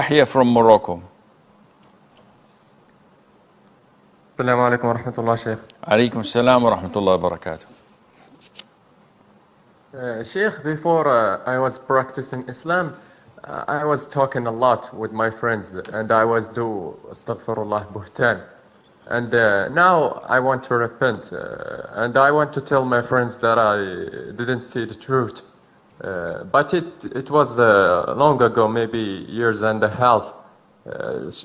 Yahya from Morocco. Assalamu alaikum wa rahmatullah, Sheikh. Alaikum salam wa rahmatullahi wa barakatuh. Sheikh, before I was practicing Islam, I was talking a lot with my friends and I was do astaghfirullah buhtan. And now I want to repent and I want to tell my friends that I didn't see the truth. But it was long ago, maybe years and a half.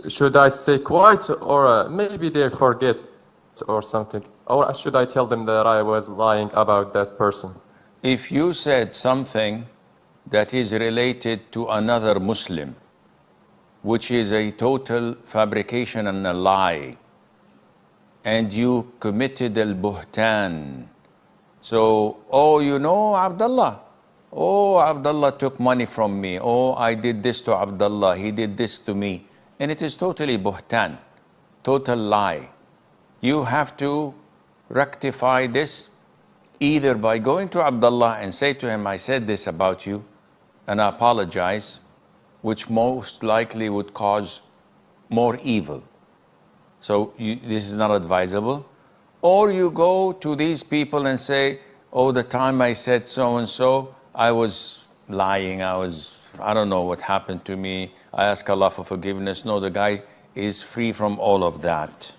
Should I stay quiet or maybe they forget or something? Or should I tell them that I was lying about that person? If you said something that is related to another Muslim, which is a total fabrication and a lie, and you committed al-buhtan, so, oh, you know Abdullah, oh, Abdullah took money from me, oh, I did this to Abdullah, he did this to me, and it is totally buhtan, total lie. You have to rectify this either by going to Abdullah and say to him, I said this about you, and I apologize, which most likely would cause more evil. So this is not advisable. Or you go to these people and say, oh, the time I said so-and-so, I was lying, I don't know what happened to me, I ask Allah for forgiveness. No, the guy is free from all of that.